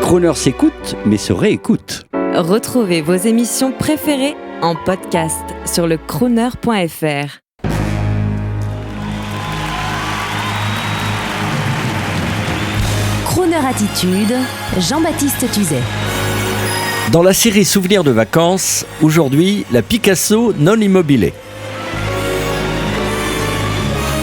Crooner s'écoute, mais se réécoute. Retrouvez vos émissions préférées en podcast sur le crooner.fr. Crooner Attitude, Jean-Baptiste Tuzet. Dans la série Souvenirs de vacances, aujourd'hui, la Picasso non immobilée.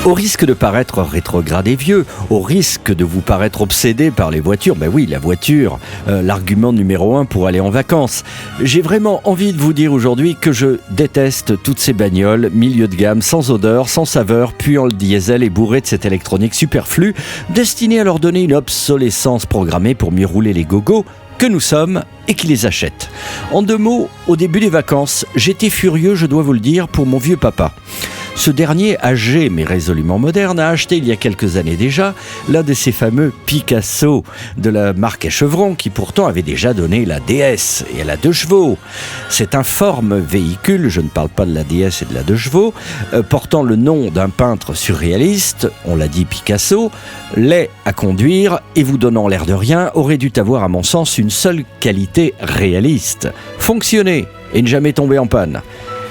Au risque de paraître rétrograde et vieux, au risque de vous paraître obsédé par les voitures, ben oui, la voiture, l'argument numéro 1 pour aller en vacances. J'ai vraiment envie de vous dire aujourd'hui que je déteste toutes ces bagnoles, milieu de gamme, sans odeur, sans saveur, puant le diesel et bourrées de cette électronique superflue, destinée à leur donner une obsolescence programmée pour mieux rouler les gogos que nous sommes et qui les achètent. En 2 mots, au début des vacances, j'étais furieux, je dois vous le dire, pour mon vieux papa. Ce dernier, âgé mais résolument moderne, a acheté il y a quelques années déjà l'un de ces fameux Picasso de la marque à chevrons qui pourtant avait déjà donné la DS et elle a 2 chevaux. C'est un informe véhicule, je ne parle pas de la DS et de la 2 chevaux, portant le nom d'un peintre surréaliste, on l'a dit Picasso, laid à conduire et vous donnant l'air de rien, aurait dû avoir à mon sens une seule qualité réaliste, fonctionner et ne jamais tomber en panne.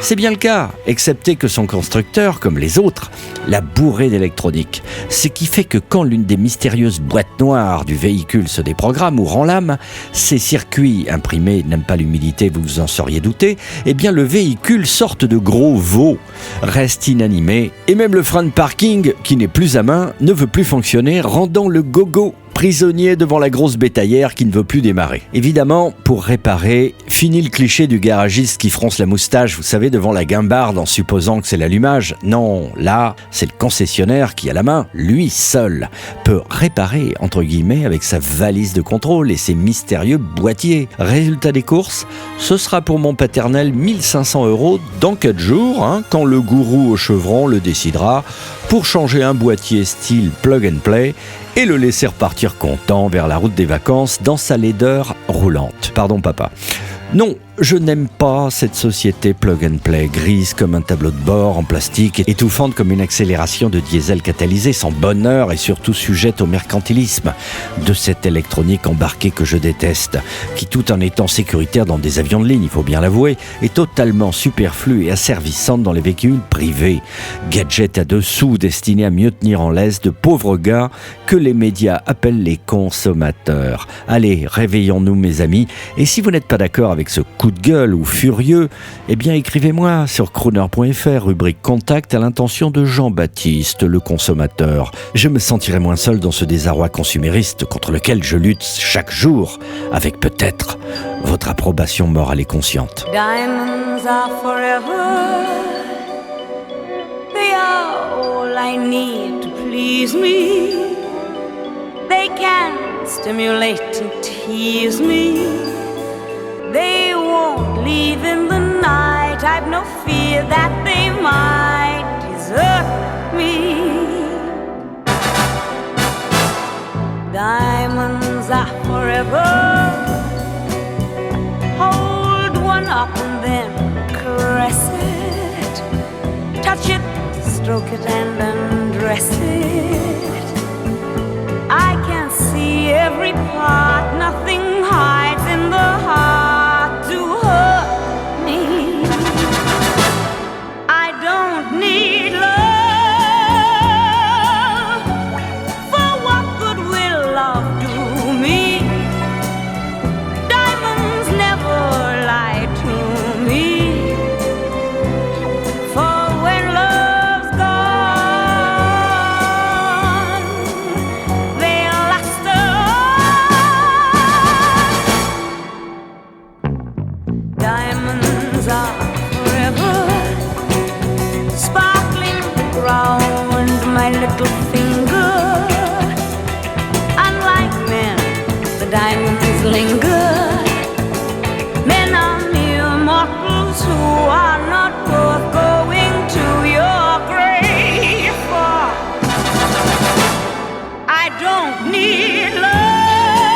C'est bien le cas, excepté que son constructeur, comme les autres, l'a bourré d'électronique. Ce qui fait que quand l'une des mystérieuses boîtes noires du véhicule se déprogramme ou rend l'âme, ses circuits imprimés n'aiment pas l'humidité, vous vous en seriez douté, eh bien le véhicule, sorte de gros veau, reste inanimé et même le frein de parking, qui n'est plus à main, ne veut plus fonctionner, rendant le gogo prisonnier devant la grosse bétaillère qui ne veut plus démarrer. Évidemment, pour réparer, fini le cliché du garagiste qui fronce la moustache, vous savez, devant la guimbarde en supposant que c'est l'allumage. Non, là, c'est le concessionnaire qui, à la main, lui seul, peut réparer, entre guillemets, avec sa valise de contrôle et ses mystérieux boîtiers. Résultat des courses, ce sera pour mon paternel 1 500 € dans 4 jours, quand le gourou au chevron le décidera, pour changer un boîtier style plug and play et le laisser repartir content vers la route des vacances dans sa laideur roulante. Pardon papa. Non, je n'aime pas cette société plug and play, grise comme un tableau de bord en plastique, étouffante comme une accélération de diesel catalysé, sans bonheur et surtout sujette au mercantilisme de cette électronique embarquée que je déteste, qui tout en étant sécuritaire dans des avions de ligne, il faut bien l'avouer, est totalement superflue et asservissante dans les véhicules privés. Gadget à 2 sous destiné à mieux tenir en laisse de pauvres gars que les médias appellent les consommateurs. Allez, réveillons-nous mes amis, et si vous n'êtes pas d'accord avec ce coup de gueule ou furieux, eh bien écrivez-moi sur crooner.fr, rubrique contact, à l'intention de Jean-Baptiste, le consommateur. Je me sentirai moins seul dans ce désarroi consumériste contre lequel je lutte chaque jour, avec peut-être votre approbation morale et consciente. Diamonds are forever. They are all I need to please me. They can stimulate and tease me. They won't leave in the night. I've no fear that they might desert me. Diamonds are forever. Hold one up and then caress it. Touch it, stroke it and undress it. I can see every part. Nothing hides in the heart. Need love, for what good will love do me? Diamonds never lie to me, for when love's gone, they'll last on. Diamonds are forever. Round my little finger. Unlike men, the diamonds linger. Men are mere mortals who are not worth going to your grave for. I don't need love,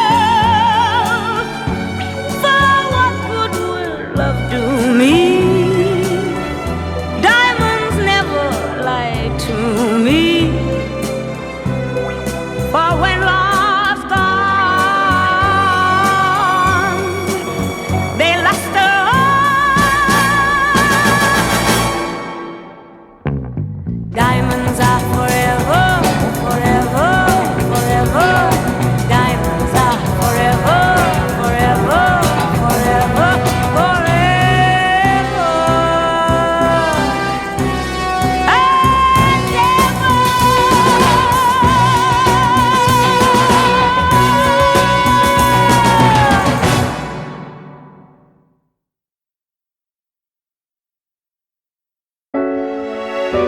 for what good will love do me? To me, for when love's gone,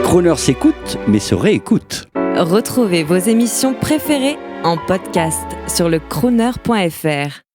Croner s'écoute, mais se réécoute. Retrouvez vos émissions préférées en podcast sur le crooner.fr.